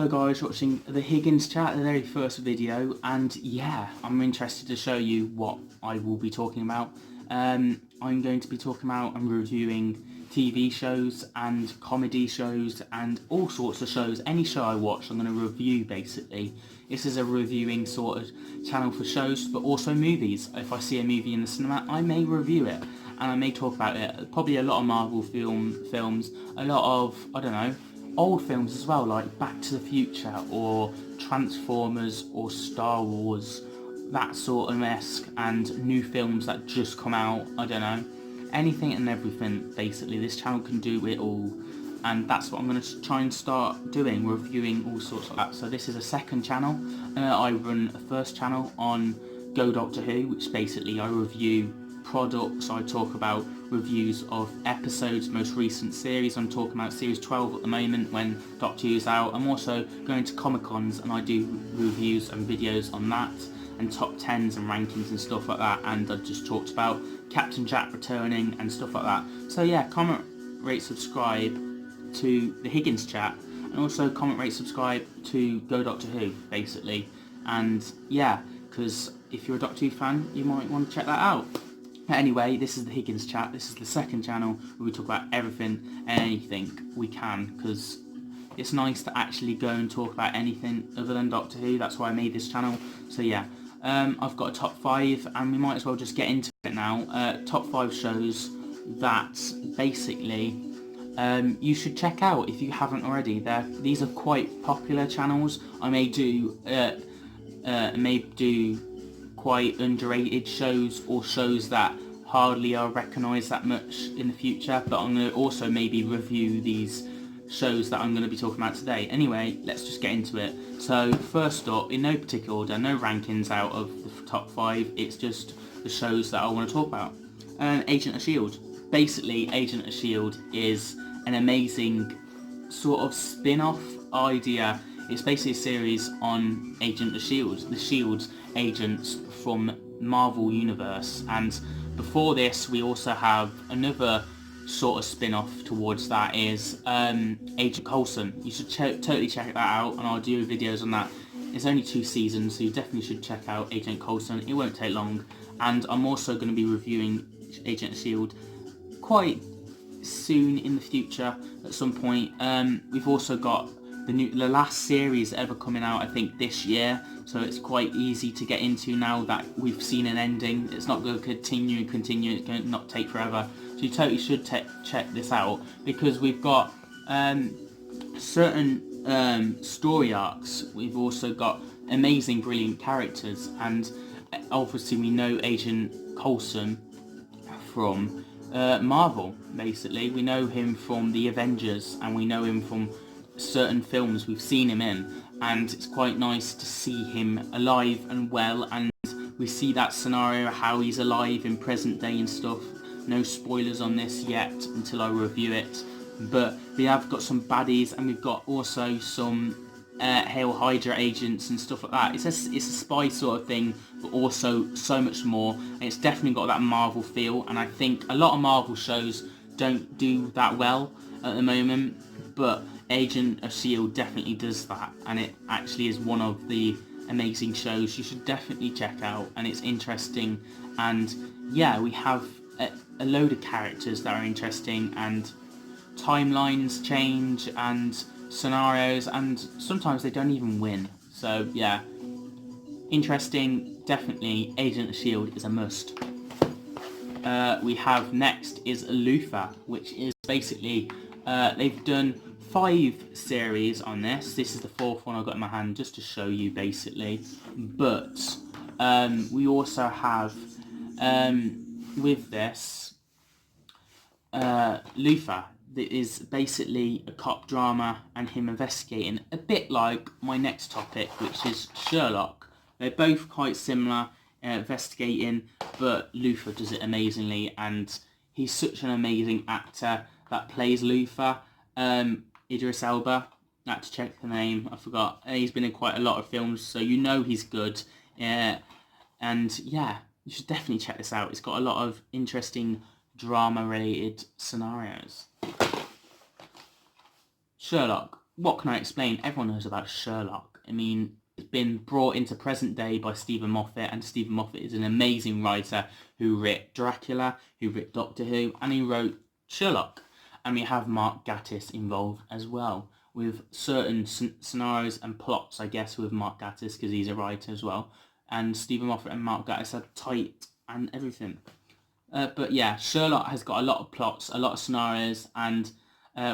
Hello guys, watching the Higgins chat, the very first video, and yeah, I'm interested to show you what I will be talking about. I'm going to be talking about and reviewing TV shows and comedy shows and all sorts of shows. Any show I watch, I'm going to review basically. This is a reviewing sort of channel for shows, but also movies. If I see a movie in the cinema, I may review it and I may talk about it. Probably a lot of Marvel films, a lot of, I don't know, old films as well, like Back to the Future or Transformers or Star Wars, that sort of esque, and new films that just come out, I don't know, anything and everything basically. This channel can do it all, and that's what I'm going to try and start doing, reviewing all sorts of that. So this is a second channel. I run a first channel on Go Doctor Who, which basically I review products. I talk about reviews of episodes, most recent series. I'm talking about series 12 at the moment when Doctor Who's out. I'm also going to Comic-Cons and I do reviews and videos on that, and top 10s and rankings and stuff like that, and I just talked about Captain Jack returning and stuff like that. So yeah, comment, rate, subscribe to the Higgins chat, and also comment, rate, subscribe to Go Doctor Who basically. And yeah, because if you're a Doctor Who fan, you might want to check that out. Anyway, this is the Higgins chat. This is the second channel where we talk about everything and anything we can, because it's nice to actually go and talk about anything other than Doctor Who. That's why I made this channel. So yeah, I've got a top 5 and we might as well just get into it now. Top 5 shows that basically you should check out if you haven't already. These are quite popular channels. I may do quite underrated shows, or shows that hardly are recognised that much in the future, but I'm going to also maybe review these shows that I'm going to be talking about today. Anyway, let's just get into it. So first up, in no particular order, no rankings out of the top 5, it's just the shows that I want to talk about. Agent of S.H.I.E.L.D. Basically, Agent of S.H.I.E.L.D. is an amazing sort of spin-off idea. It's basically a series on Agent of S.H.I.E.L.D., the S.H.I.E.L.D. agents from Marvel Universe, and before this we also have another sort of spin-off towards that, is Agent Coulson. You should totally check that out, and I'll do videos on that. It's only 2 seasons, so you definitely should check out Agent Coulson. It won't take long, and I'm also going to be reviewing Agent of S.H.I.E.L.D. quite soon in the future at some point. We've also got the last series ever coming out, I think this year, so it's quite easy to get into now that we've seen an ending. It's not going to continue, it's going to not take forever, so you totally should check this out, because we've got certain story arcs. We've also got amazing, brilliant characters, and obviously we know Agent Coulson from Marvel. Basically, we know him from the Avengers, and we know him from certain films we've seen him in, and it's quite nice to see him alive and well, and we see that scenario how he's alive in present day and stuff. No spoilers on this yet until I review it, but we have got some baddies, and we've got also some Hail Hydra agents and stuff like that. It's a spy sort of thing, but also so much more, and it's definitely got that Marvel feel, and I think a lot of Marvel shows don't do that well at the moment, but Agent of S.H.I.E.L.D. definitely does that, and it actually is one of the amazing shows you should definitely check out, and it's interesting. And yeah, we have a load of characters that are interesting, and timelines change and scenarios, and sometimes they don't even win. So yeah, interesting. Definitely Agent of S.H.I.E.L.D. is a must. We have next is Luther, which is basically they've done 5 series on this. This is the 4th one I've got in my hand just to show you basically. But we also have with this Luther, that is basically a cop drama and him investigating, a bit like my next topic, which is Sherlock. They're both quite similar, investigating, but Luther does it amazingly, and he's such an amazing actor that plays Luther. Idris Elba, I had to check the name, I forgot. He's been in quite a lot of films, so you know he's good. And yeah, you should definitely check this out. It's got a lot of interesting drama related scenarios. Sherlock. what can I explain? Everyone knows about Sherlock. I mean, it's been brought into present day by Stephen Moffat, and Stephen Moffat is an amazing writer who wrote Dracula, who wrote Doctor Who, and he wrote Sherlock. And we have Mark Gatiss involved as well, with certain scenarios and plots, I guess, with Mark Gatiss, because he's a writer as well. And Stephen Moffat and Mark Gatiss are tight and everything. But yeah, Sherlock has got a lot of plots, a lot of scenarios, and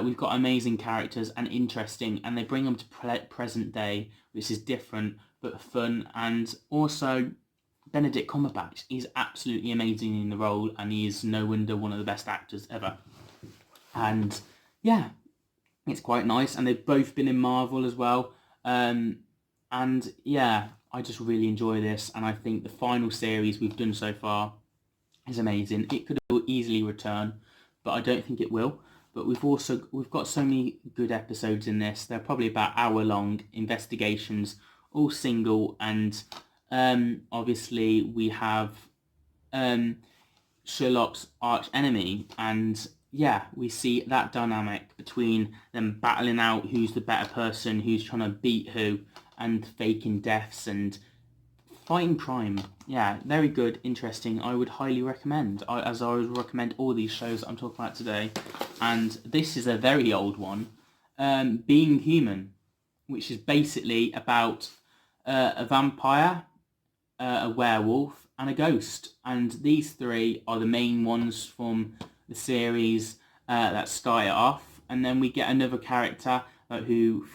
we've got amazing characters and interesting, and they bring them to present day, which is different but fun. And also, Benedict Cumberbatch is absolutely amazing in the role, and he is no wonder one of the best actors ever. And yeah, it's quite nice, and they've both been in Marvel as well. And yeah, I just really enjoy this, and I think the final series we've done so far is amazing. It could easily return, but I don't think it will. But we've got so many good episodes in this. They're probably about hour-long investigations, all single, and obviously we have Sherlock's arch enemy, and yeah, we see that dynamic between them battling out who's the better person, who's trying to beat who, and faking deaths and fighting crime. Yeah, very good, interesting. I would highly recommend, as I would recommend all these shows that I'm talking about today. And this is a very old one, Being Human, which is basically about a vampire, a werewolf, and a ghost. And these three are the main ones from the series that start it off. And then we get another character who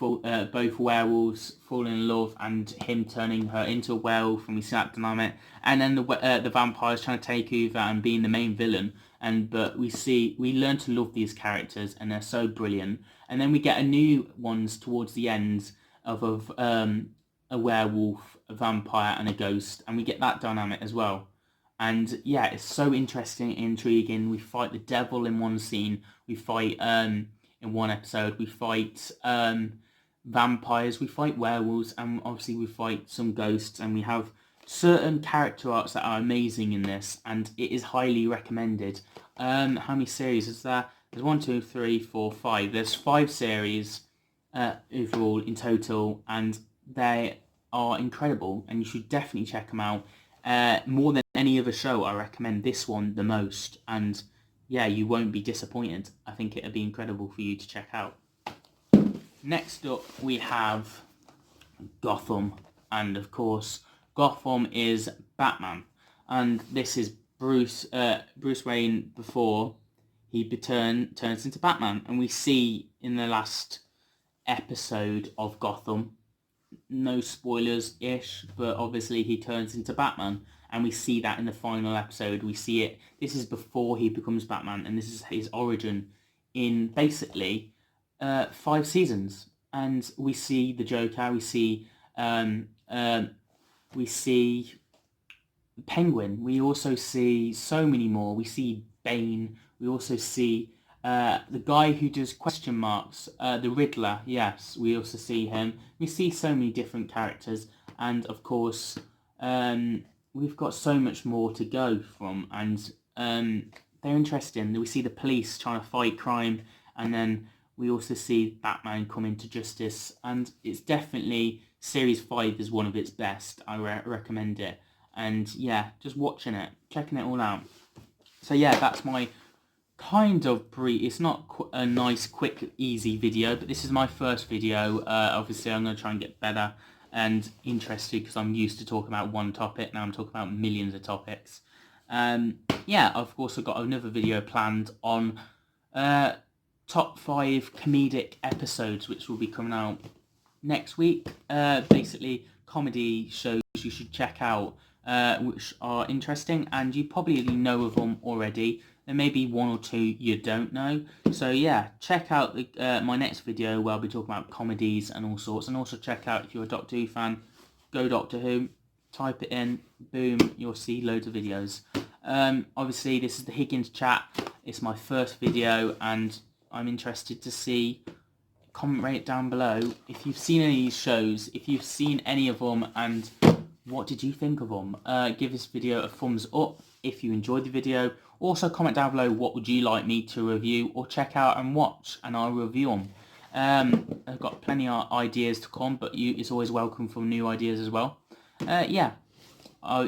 both werewolves fall in love, and him turning her into a werewolf, and we see that dynamic. And then the vampires trying to take over and being the main villain. But we learn to love these characters, and they're so brilliant. And then we get a new ones towards the end of a werewolf, a vampire, and a ghost, and we get that dynamic as well. And yeah, it's so interesting, intriguing. We fight the devil in one scene. We fight in one episode. We fight vampires. We fight werewolves, and obviously we fight some ghosts. And we have certain character arcs that are amazing in this, and it is highly recommended. How many series is there? There's 1, 2, 3, 4, 5. There's 5 series overall in total, and they are incredible, and you should definitely check them out. More than any other show, I recommend this one the most, and yeah, you won't be disappointed. I think it'll be incredible for you to check out. Next up, we have Gotham, and of course, Gotham is Batman, and this is Bruce Wayne before he turns into Batman, and we see in the last episode of Gotham, no spoilers-ish, but obviously he turns into Batman, and we see that in the final episode. We see it, this is before he becomes Batman, and this is his origin in basically 5 seasons. And we see the Joker, we see Penguin, we also see so many more. We see Bane, we also see the guy who does question marks, the Riddler, yes, we also see him. We see so many different characters, and of course, we've got so much more to go from, and they're interesting. We see the police trying to fight crime, and then we also see Batman come into justice, and it's definitely, Series 5 is one of its best. I recommend it, and yeah, just watching it, checking it all out. So yeah, that's my kind of it's not a nice, quick, easy video, but this is my first video. Obviously, I'm going to try and get better and interested, because I'm used to talking about one topic. Now I'm talking about millions of topics. Yeah, of course, I've got another video planned on top 5 comedic episodes, which will be coming out next week. Basically, comedy shows you should check out, which are interesting, and you probably know of them already. There may be 1 or 2 you don't know. So yeah, check out my next video where I'll be talking about comedies and all sorts. And also check out, if you're a Doctor Who fan, go Doctor Who, type it in, boom, you'll see loads of videos. Obviously, this is the Higgins Chat. It's my first video, and I'm interested to see, comment, rate it down below if you've seen any of these shows, if you've seen any of them, and what did you think of them. Give this video a thumbs up if you enjoyed the video. Also comment down below what would you like me to review or check out and watch, and I'll review them. I've got plenty of ideas to come, but it's always welcome for new ideas as well. Yeah,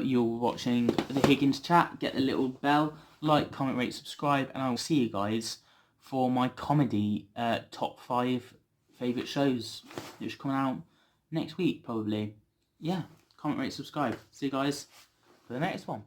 you're watching the Higgins chat. Get the little bell, like, comment, rate, subscribe, and I'll see you guys for my comedy top 5 favourite shows, which are coming out next week probably. Yeah, comment, rate, subscribe. See you guys for the next one.